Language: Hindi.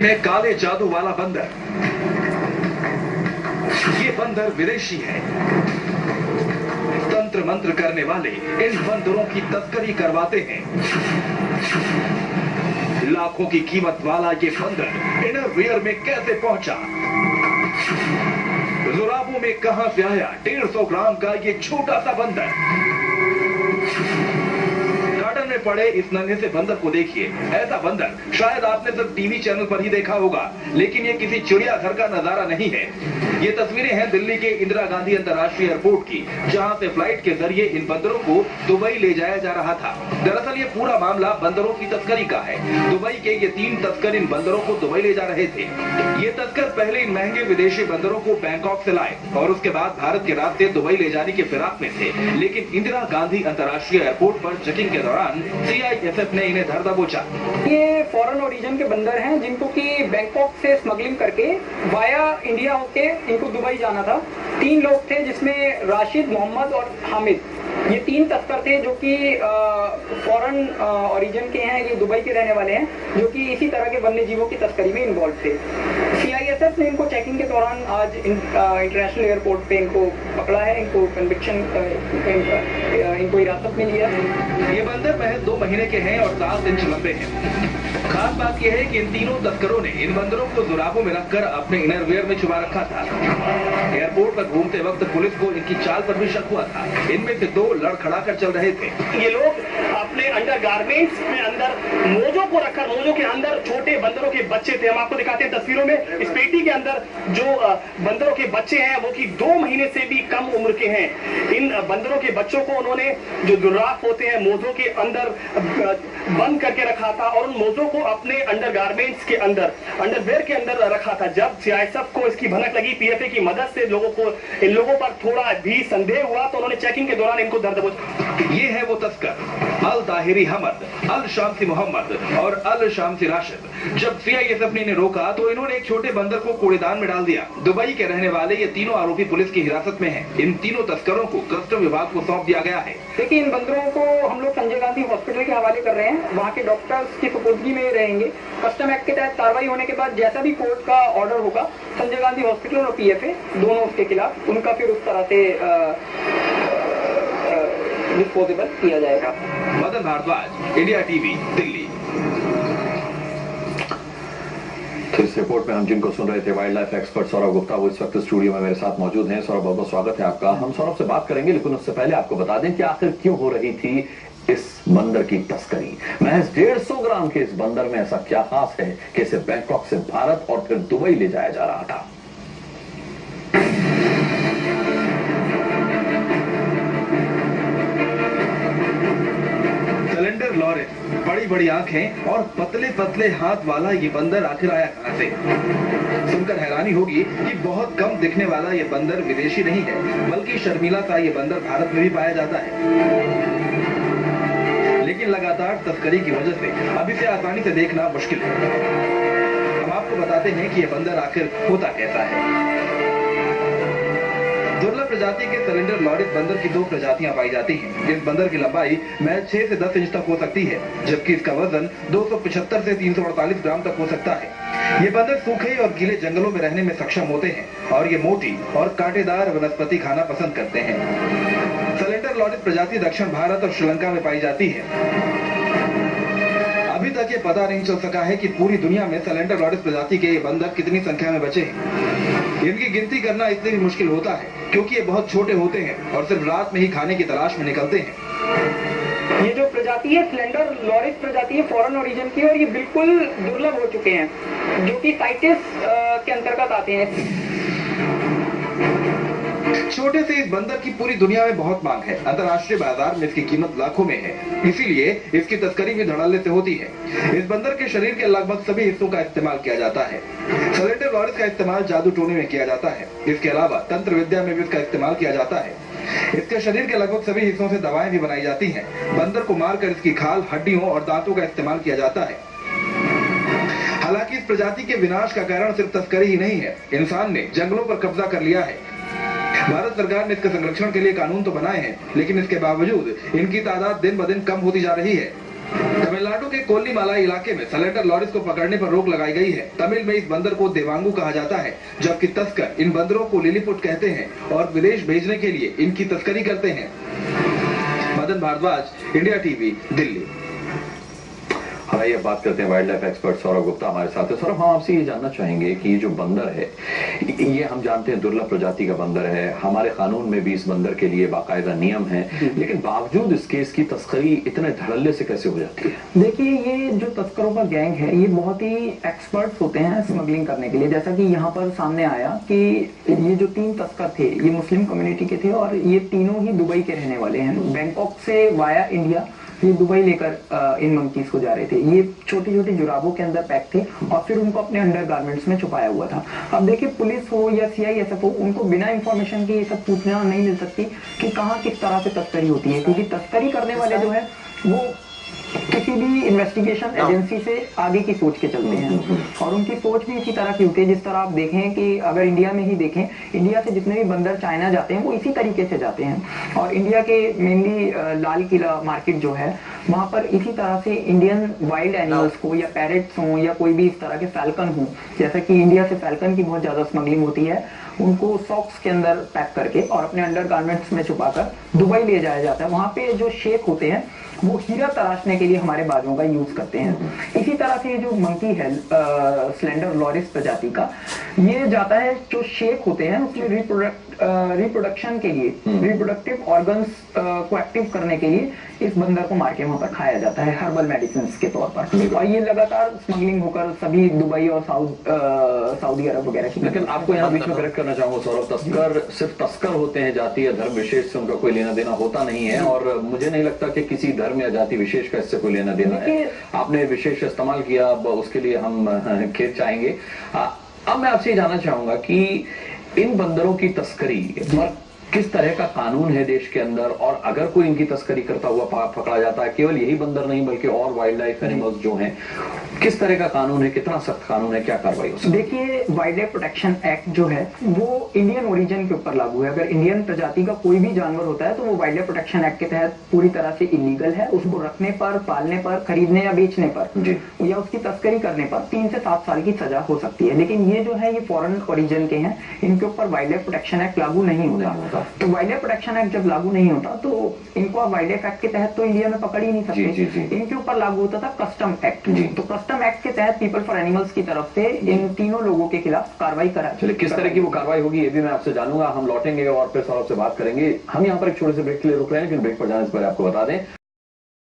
में काले जादू वाला बंदर। ये बंदर विदेशी है। तंत्र मंत्र करने वाले इन बंदरों की तस्करी करवाते हैं। लाखों की कीमत वाला ये बंदर इनरवियर में कैसे पहुंचा? जुराबों में कहां से आया 150 ग्राम का ये छोटा सा बंदर? गार्डन में पड़े इस नन्हे से बंदर को देखिए। ऐसा बंदर शायद आपने सिर्फ टीवी चैनल पर ही देखा होगा, लेकिन ये किसी चिड़ियाघर का नजारा नहीं है। ये तस्वीरें हैं दिल्ली के इंदिरा गांधी अंतर्राष्ट्रीय एयरपोर्ट की, जहां से फ्लाइट के जरिए इन बंदरों को दुबई ले जाया जा रहा था। दरअसल ये पूरा मामला बंदरों की तस्करी का है। दुबई के ये 3 तस्कर इन बंदरों को दुबई ले जा रहे थे। ये तस्कर पहले इन महंगे विदेशी बंदरों को बैंकॉक से लाए और उसके बाद भारत के रास्ते दुबई ले जाने के फिराक में थे, लेकिन इंदिरा गांधी अंतर्राष्ट्रीय एयरपोर्ट पर चेकिंग के दौरान CISF ने इन्हें धर दबोचा। ये फॉरेन ओरिजिन के बंदर हैं, जिनको कि बैंकॉक से स्मगलिंग करके वाया इंडिया होके इनको दुबई जाना था। 3 लोग थे, जिसमें राशिद, मोहम्मद और हामिद। ये 3 तस्कर थे जो कि फॉरेन ओरिजिन के हैं। ये दुबई के रहने वाले हैं, जो कि इसी तरह के वन्य जीवों की तस्करी में इन्वॉल्व थे। CISF ने इनको चेकिंग के दौरान आज इंटरनेशनल एयरपोर्ट पे इनको पकड़ा है। इनको कन्विक्शन, इनको हिरासत में लिया है। ये बंदर महज 2 महीने के हैं और 7 इंच लंबे हैं। खास बात यह है कि इन तीनों तस्करों ने इन बंदरों को जुराबों में रखकर अपने इनरवियर में छुपा रखा था। एयरपोर्ट पर घूमते वक्त पुलिस को इनकी चाल पर भी शक हुआ था। इनमें से 2 लड़खड़ा कर चल रहे थे। ये लोग अपने अंडर गारमेंट्स में अंदर मोजों को रखकर, मोजों के अंदर छोटे बंदरों के बच्चे थे। हम आपको दिखाते हैं तस्वीरों में। इस पेटी के अंदर जो बंदरों के बच्चे हैं वो कि 2 महीने से भी कम उम्र के हैं। इन बंदरों के बच्चों को उन्होंने जो जुर्राफ होते हैं मोजों के अंदर बंद करके रखा था और उन मोजों को अपने अंडर गारमेंट्स के अंदर, अंडरवेयर के अंदर रखा था। जब CISF को इसकी भनक लगी, PFA की मदद से इन लोगों पर थोड़ा भी संदेह हुआ, तो उन्होंने चेकिंग के दौरान इनको धर दबोचा। ये है वो तस्कर अल ताहिरी हमद, अल शामसी मोहम्मद और अल शामसी राशिद। जब CISF ने इन्हें रोका तो इन्होंने एक छोटे बंदर को कूड़ेदान में डाल दिया। दुबई के रहने वाले ये तीनों आरोपी पुलिस की हिरासत में हैं। इन तीनों तस्करों को कस्टम विभाग को सौंप दिया गया है। देखिए, इन बंदरों को हम लोग संजय गांधी हॉस्पिटल के हवाले कर रहे हैं। वहाँ के डॉक्टर्स की सुपुर्दगी में रहेंगे। कस्टम एक्ट के तहत कार्रवाई होने के बाद जैसा भी कोर्ट का ऑर्डर होगा, संजय गांधी हॉस्पिटल और PFA दोनों उसके खिलाफ उनका फिर उस तरह से डिस्पोजेबल किया जाएगा। Madan Bhardwaj, India TV, Delhi. तो इस रिपोर्ट में हम जिनको सुन रहे थे wild life expert Saurabh Gupta, वो इस वक्त स्टूडियो में मेरे साथ मौजूद हैं। सौरभ, बहुत बहुत स्वागत है आपका। हम सौरभ से बात करेंगे, लेकिन उससे पहले आपको बता दें कि आखिर क्यों हो रही थी इस बंदर की तस्करी। महज 150 ग्राम के इस बंदर में ऐसा क्या खास है कि इसे बैंकॉक से भारत और फिर दुबई ले जाया जा रहा था? सिलेंडर लॉरेंस, बड़ी बड़ी आंखें और पतले पतले हाथ वाला ये बंदर आखिर आया कहां से? सुनकर हैरानी होगी कि बहुत कम दिखने वाला ये बंदर विदेशी नहीं है, बल्कि शर्मीला सा ये बंदर भारत में भी पाया जाता है। लेकिन लगातार तस्करी की वजह से अब इसे आसानी से देखना मुश्किल है। हम आपको बताते हैं कि यह बंदर आखिर होता कैसा है। दुर्लभ प्रजाति के सिलेंडर लॉरेंस बंदर की 2 प्रजातियां पाई जाती हैं। इस बंदर की लंबाई महज 6 से 10 इंच तक हो सकती है, जबकि इसका वजन 275 से 348 ग्राम तक हो सकता है। ये बंदर सूखे और गीले जंगलों में रहने में सक्षम होते हैं और ये मोटी और कांटेदार वनस्पति खाना पसंद करते हैं। सिलेंडर लॉरेंस प्रजाति दक्षिण भारत और श्रीलंका में पाई जाती है। अभी तक ये पता नहीं चल सका है कि पूरी दुनिया में सिलेंडर लॉरेंस प्रजाति के ये बंदर कितनी संख्या में बचे हैं। इनकी गिनती करना इसलिए भी मुश्किल होता है क्योंकि ये बहुत छोटे होते हैं और सिर्फ रात में ही खाने की तलाश में निकलते हैं। ये जो प्रजाति है सिलेंडर लॉरेंस प्रजाति है फॉरेन ओरिजिन की, और ये बिल्कुल दुर्लभ हो चुके हैं, जो कि साइटिस के अंतर्गत आते हैं। छोटे से इस बंदर की पूरी दुनिया में बहुत मांग है। अंतर्राष्ट्रीय बाजार में इसकी कीमत लाखों में है, इसीलिए इसकी तस्करी भी धड़ल्ले से होती है। इस बंदर के शरीर के लगभग सभी हिस्सों का इस्तेमाल किया जाता है। सिलेंडर लॉरेंस का इस्तेमाल जादू टोने में किया जाता है। इसके अलावा तंत्र विद्या में भी इसका इस्तेमाल किया जाता है। इसके शरीर के लगभग सभी हिस्सों से दवाएं भी बनाई जाती हैं। बंदर को मारकर इसकी खाल, हड्डियों और दांतों का इस्तेमाल किया जाता है। हालांकि इस प्रजाति के विनाश का कारण सिर्फ तस्करी ही नहीं है, इंसान ने जंगलों पर कब्जा कर लिया है। भारत सरकार ने इसके संरक्षण के लिए कानून तो बनाए हैं, लेकिन इसके बावजूद इनकी तादाद दिन ब दिन कम होती जा रही है। तमिलनाडु के कोल्लीमाला इलाके में सिलेंडर लॉरीज को पकड़ने पर रोक लगाई गई है। तमिल में इस बंदर को देवांगू कहा जाता है, जबकि तस्कर इन बंदरों को लिलीपुट कहते हैं और विदेश भेजने के लिए इनकी तस्करी करते हैं। Madan Bhardwaj, India TV, Delhi. आइए बात करते हैं wild life expert Saurabh Gupta हमारे साथ है। सौरभ, हम आपसे ये जानना चाहेंगे कि ये जो बंदर है, ये हम जानते हैं दुर्लभ प्रजाति का बंदर है, हमारे कानून में भी इस बंदर के लिए बाकायदा नियम है, लेकिन बावजूद इसके इसकी तस्करी इतने धड़ल्ले से कैसे हो जाती है? देखिए, ये जो तस्करों का गैंग है, ये बहुत ही एक्सपर्ट्स होते हैं स्मगलिंग करने के लिए। जैसा कि यहाँ पर सामने आया कि ये जो 3 तस्कर थे, ये मुस्लिम कम्युनिटी के थे और ये तीनों ही दुबई के रहने वाले हैं। बैंकॉक से वाया इंडिया ये दुबई लेकर इन मंकीज को जा रहे थे। ये छोटी छोटी जुराबों के अंदर पैक थे और फिर उनको अपने अंडर गारमेंट्स में छुपाया हुआ था। अब देखिए, पुलिस हो या CISF हो, उनको बिना इंफॉर्मेशन के ये सब सूचना नहीं मिल सकती कि कहाँ किस तरह से तस्करी होती है, क्योंकि तस्करी करने वाले जो है वो किसी भी इन्वेस्टिगेशन एजेंसी से आगे की सोच के चलते हैं और उनकी सोच भी इसी तरह की होती है। जिस तरह आप देखें कि अगर इंडिया में ही देखें, इंडिया से जितने भी बंदर चाइना जाते हैं वो इसी तरीके से जाते हैं और इंडिया के मेनली लाल किला मार्केट जो है, वहां पर इसी तरह से इंडियन वाइल्ड एनिमल्स को या पैरेट्स हों या कोई भी इस तरह के फैल्कन हों, जैसा कि इंडिया से फैल्कन की बहुत ज्यादा स्मगलिंग होती है, उनको सॉक्स के अंदर पैक करके और अपने अंडर गारमेंट्स में छुपाकर दुबई ले जाया जाता है। वहां पे जो शेख होते हैं वो हीरा तराशने के लिए हमारे बाजुओं का यूज करते हैं। इसी तरह से ये जो मंकी है स्लेंडर लॉरिस प्रजाति का, ये जाता है, जो शेख होते हैं उसमें रिप्रोडक्शन के लिए, रिप्रोडक्टिव ऑर्गन्स को एक्टिव करने के लिए इस बंदर को मार के वहां पर खाया जाता है हर्बल मेडिसिन के तौर पर। और ये लगातार स्मगलिंग होकर सभी दुबई और सऊदी अरब वगैरह की। लेकिन आपको यहाँ बीच में करेक्ट करना चाहूंगा सौरभ, तस्कर सिर्फ तस्कर होते हैं, जाति या धर्म विशेष से उनका कोई लेना देना होता नहीं है और मुझे नहीं लगता कि किसी धर्म या जाति विशेष का इससे कोई लेना देना है। आपने विशेष इस्तेमाल किया, अब उसके लिए हम खेद चाहेंगे। अब मैं आपसे जानना चाहूंगा कि इन बंदरों की तस्करी पर किस तरह का कानून है देश के अंदर, और अगर कोई इनकी तस्करी करता हुआ पकड़ा जाता है, केवल यही बंदर नहीं बल्कि और वाइल्ड लाइफ एनिमल्स जो हैं, किस तरह का कानून है, कितना सख्त कानून है, क्या कार्रवाई हो सकती है? देखिए, वाइल्ड लाइफ प्रोटेक्शन एक्ट जो है वो इंडियन ओरिजिन के ऊपर लागू है। अगर इंडियन प्रजाति का कोई भी जानवर होता है तो वो वाइल्ड लाइफ प्रोटेक्शन एक्ट के तहत पूरी तरह से इलीगल है। उसको रखने पर, पालने पर, खरीदने या बेचने पर या उसकी तस्करी करने पर 3 से 7 साल की सजा हो सकती है। लेकिन ये जो है ये फॉरेन ओरिजिन के हैं, इनके ऊपर वाइल्ड लाइफ प्रोटेक्शन एक्ट लागू नहीं होता। तो वाइल्ड लाइफ प्रोटेक्शन एक्ट जब लागू नहीं होता तो इनको आप वाइल्ड लाइफ एक्ट के तहत तो इंडिया में पकड़ ही नहीं सकते। इनके ऊपर लागू होता था कस्टम एक्ट। तो कस्टम एक्ट के तहत पीपल फॉर एनिमल्स की तरफ से इन तीनों लोगों के खिलाफ कार्रवाई कराई। चलिए, किस तरह की वो कार्रवाई होगी ये भी मैं आपसे जानूंगा। हम लौटेंगे और फिर सौरभ से बात करेंगे। हम यहाँ पर एक छोटे से ब्रेक के लिए रुक रहे हैं, लेकिन ब्रेक पर जाने से पहले आपको बता दें